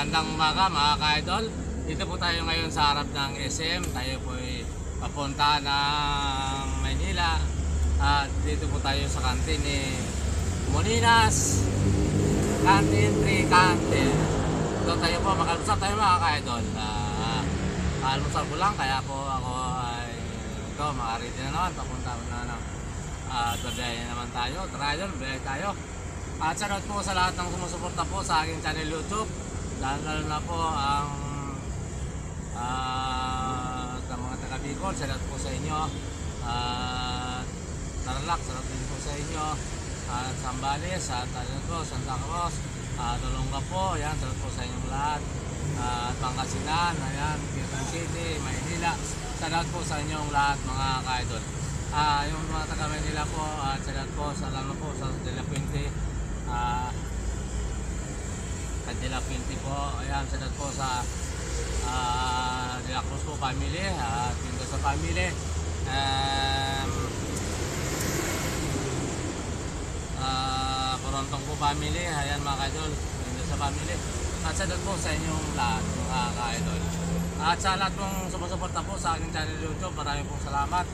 Magandang umaga mga ka-idol. Dito po tayo ngayon sa harap ng SM. Tayo po ay papunta ng Maynila. At dito po tayo sa kantin ni Moninas Canteen Tricante. Ito tayo po, mag-almusal tayo mga ka-idol. Almusal ko lang, kaya po ako ay ito, makariti na naman. Papunta ko na ng babiyahe naman tayo. Tara idol, babiyahe tayo. At shoutout po sa lahat ng sumusuporta po sa aking channel YouTube. Lalo na po ang sa mga taga Bicol, shoutout po sa inyo. Tarlac, shoutout din po sa inyo. Zambales, at Santa Cruz, Olonga po, yan, shoutout po sa inyong lahat. At Pangasinan, ayan, Quezon City, Maynila, shoutout po sa inyong lahat mga ka-idol. Yung mga taga Maynila po, shoutout po sa lalo po sa De La Puente, De La Puente po, ayan, shoutout po sa De La Cruz po family, at dito sa family, Corontong po family, ayan mga ka-idol, dito sa family, at shoutout po sa inyong lahat mga ka-idol. At sa lahat pong sumusuporta po sa aking channel YouTube, maraming pong salamat.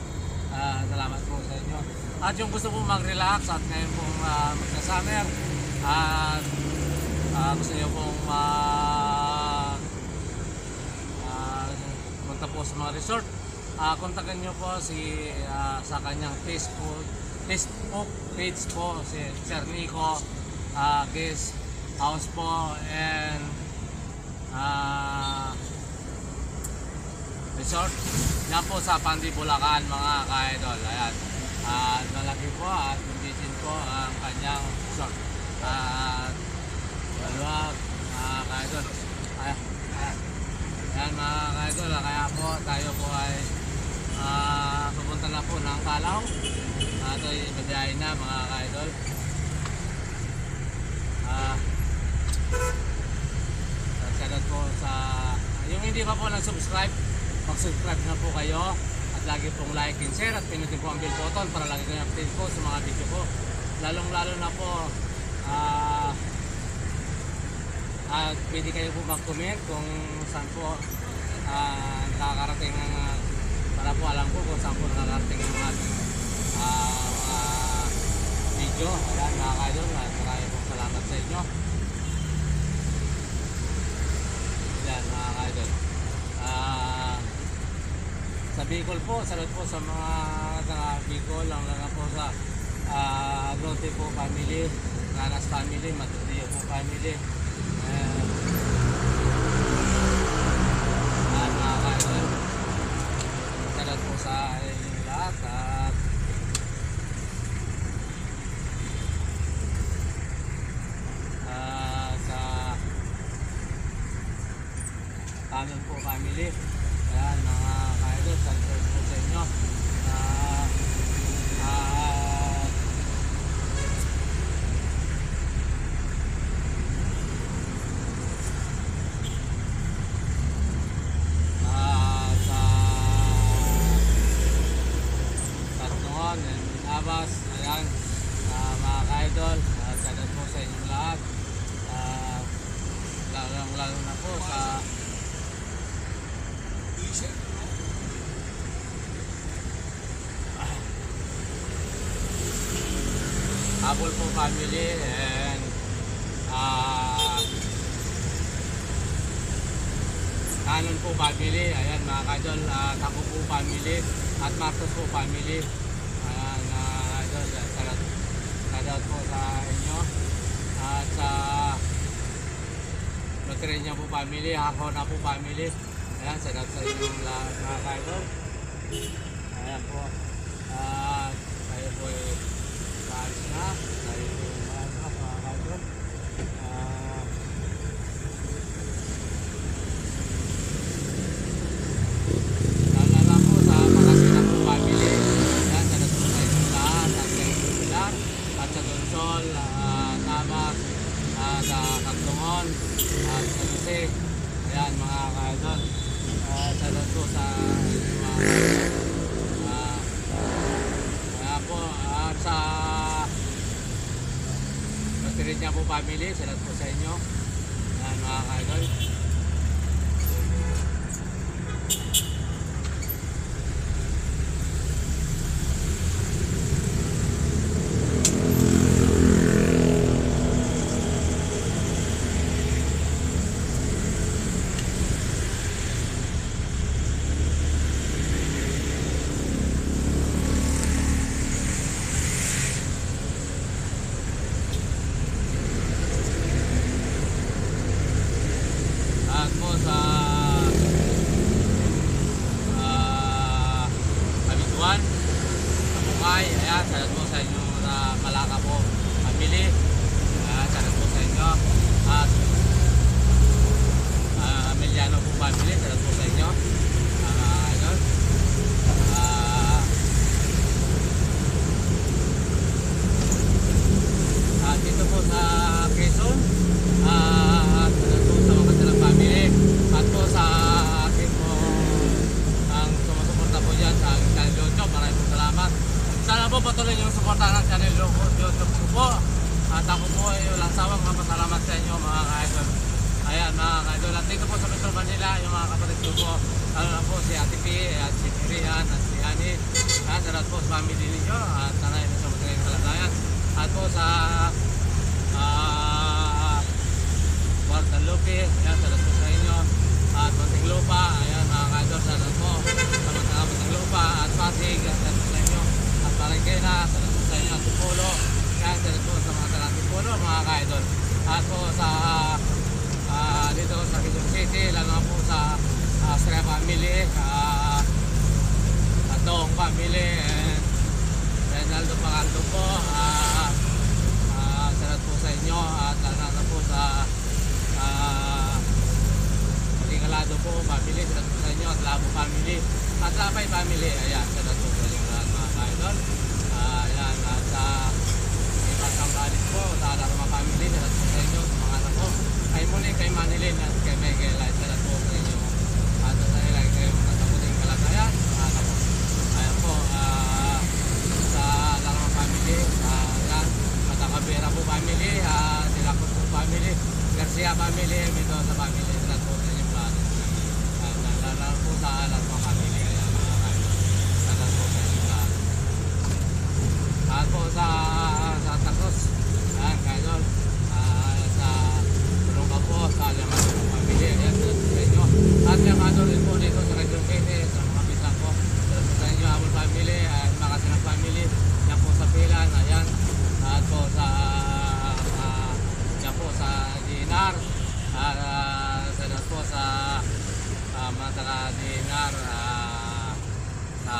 Salamat po sa inyo. At yung gusto po mag-relax at ngayon pong magsa-summer, at gusto nyo pong punta po sa mga resort, kontakin nyo po si sa kanyang Facebook page po, si Sir Nico Guest House po and resort. Yan po sa Pandi, Bulacan mga ka-idol. Ayan, malaki po at convenient po ang kanyang resort. Maluwag mga ka-idol. Ayan mga ka-idol, kaya po tayo po ay pupunta na po ng Calao. Ito ay babiyahin na mga ka-idol. Shoutout po sa yung hindi pa po nag-subscribe, mag-subscribe na po kayo at lagi pong like and share at pinutin po ang bell button para lagi kayo update po sa mga video ko. Lalong-lalo na po pwede kayo po mag-comment kung saan po nakakarating para po alam ko kung saan po nakakarating ang ating video. Ayan mga ka-idol, maraming pong salamat sa inyo. Ayan mga ka-idol, sa Bicol po, salud po sa mga taga Bicol, lang lang po sa Grote po family, Nanas family, Matudio po family. Mga ka-idol, salud po sa inyong lahat. At sa Canon po family, ayan mga ka-idol, salud po sa inyo. Abas, ayan mga ka-idol, shoutout po sa inyong lahat. Lalo na po sa Apple po family and Canon po family, ayan mga ka-idol, Taco po family at Marcos po family. Shoutout po sa inyo at sa Loteria po family, Hakona po family. Ayan, shoutout sa inyong lahat mga ka-idol. Ayan po, tayo po ay paalis na. Tayo po ay mga ka-idol. Lala po sa Pangasinan po family. Ayan, shoutout po sa inyong lahat at sa inyong bilang. At sa Donsol, Tamak, sa Cagdongon, at sa Jose. Ayan mga ka-idol, shoutout po sa mga kaya po, at sa Loteria po family, shoutout po sa inyo. Ayan mga ka-idol. idol. At dito po sa Metro Manila, yung mga kapatid ko po, lalo na po si Ate P, at si Mirian, at si Ani, at sa lahat po sa family ninyo, at sanay na sa masaling kalagayan. At po sa Guadalupe, ayan, sa lahat po sa inyo. At Muntinlupa, ayan mga ka-idol, sa lahat po. Sa Muntinlupa, at Pasig, at sa lahat po sa inyo. At Marikina, sa lahat po sa inyo. At Tupulo, ayan, sa lahat po sa mga taga Tupulo, mga ka-idol. At po sa dito sa Quezon City, lalo na po sa Astrea family, at Doong family, and Reynaldo Pacanto po, salamat po sa inyo, at lalo na po sa Malingalado po family, salamat po sa inyo, at Labo family, at Lapay family, ayan, salamat po sa inyo lahat mga ka-idol. Ayan, at sa Ibang Balit po, sa Alarma family, salamat po sa inyo, sa mga anak ko, kay Muli, kay Manilin, at kay Miguel, at salamat po sa inyo, at sa nilagay kayo nataputing kalagayan, mga anak ko. Ayan po, sa Alarma family, ayan, at ang Cabera po family, Dilacos po family, Garcia family, Mendoza family, salamat po sa inyo lahat. Lalo po sa Alarma family, ayan, mga kayo, salamat po sa inyo lahat. At po sa Santa Cruz, ayan, kayo, sa Tulunga po, sa Alaman po family, ayan, salamat po sa inyo. At Yamado rin po dito sa Quezon City, sa mga pisang po, salamat po sa inyo, Abol family, at Makasinang family, yan po sa Pilan, ayan. At po sa yan po sa Dinar, salamat po sa mga taga Dinar, sa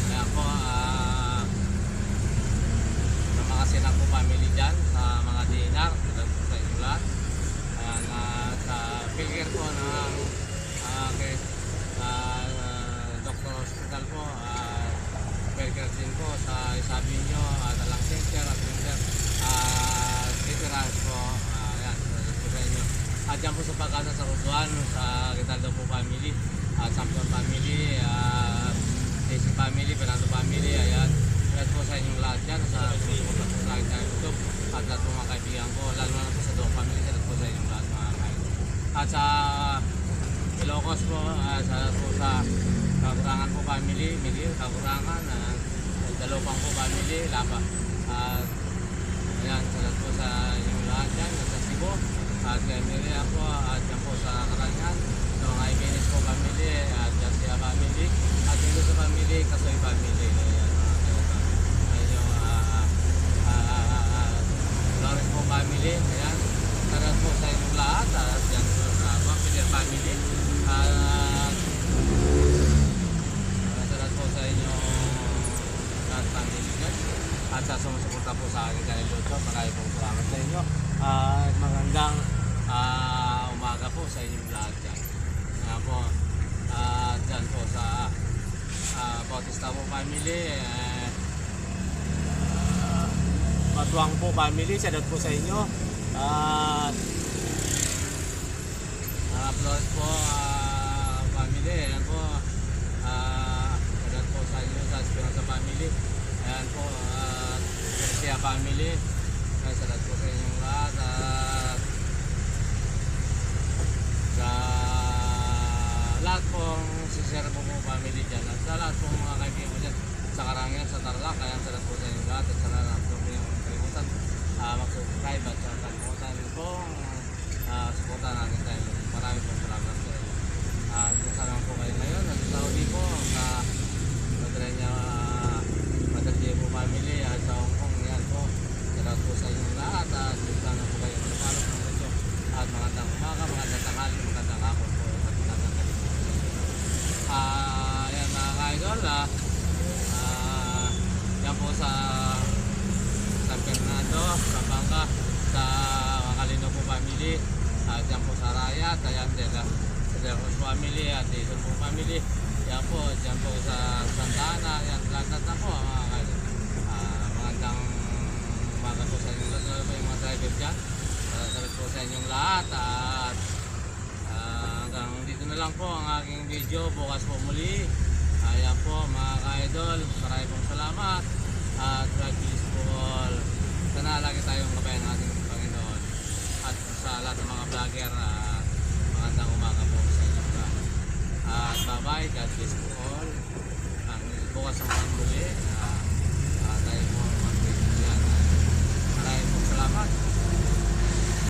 ayan po, sa mga Sinang po family dyan, sa mga Dinar, salamat po sa inyo lahat. Ayan, sa Pilger po ng kay Dr. Hospital po, Pilger din po sa Isabinyo, at Alang Center, at Center, Literals po, ayan, salamat po sa inyo. At dyan po sa Pagkasa sa Roduan, sa Gitaldo po family, at Sampson family, Daisy family, Fernando family, ayan. Salamat po sa inyong lahat dyan, sa sumusunod po sa akin sa YouTube, at lahat po mga kaibigan ko, lalo na po sa Doong family, salamat po sa inyong lahat mga kaibigan. At sa Ilocos po, salamat po sa Kagurangan po family, Miguel, Kagurangan, Dalopang po family, Lapa. At ayan, salamat po sa inyong lahat dyan, sa Cebu, at kay Miriam po, at dyan po sa Karangan, sa mga Ibenes po family, at Garcia family, at dito sa family, Kasoy family. Ayan, sa inyong Flores po family, ayan, salamat po sa inyong lahat, at dyan po sa Pamilya family, at salamat po sa inyong lahat family dyan, at sa sumusuporta po sa akin dahil Lutso, maraming pong salamat sa inyo, at magandang umaga po sa inyong lahat dyan. Kaya po, dyan po sa Bautista po family, Matuang po family, salamat po sa inyo, at Flores po family, ayan po, salamat po sa inyo, sa Esperanza family, ayan po, Garcia family, salamat po sa inyong lahat, at sa lahat pong sisira po family dyan, at sa lahat pong mga kaibigan ko dyan sa Karangian, sa Tarlac, ayan, salamat po sa inyong lahat, at sa lahat po yung kalimutan mag-subscribe, at sa kalimutan pong supportan natin tayo. Maraming pong salamat sa inyo. At kung saan po kayo ngayon, at sa Saudi po, sa Madrid po family, at sa Hong Kong, yan po, salamat po sa inyong lahat, at kung saan po kayo malapalot ng radio, at magandang umaga, magandang tanghali, magandang hapon po, at magandang kalimutan sa inyo. Yan mga ka-idol, yan po sa San Fernando, Pampanga, sa Makalino po family, dyan po sa Raya, ayan din sa Rose family, at Dizon po family, yan po, dyan po sa Santa Ana, yan, lahat na po mga kaidol. Magandang umaga po sa inyong lahat, lalo po yung mga driver dyan, salamat po sa inyong lahat, at hanggang dito na lang po ang aking video, bukas po muli, ayan po mga kaidol, maraming pong salamat, at God bless po all. Sana lagi tayong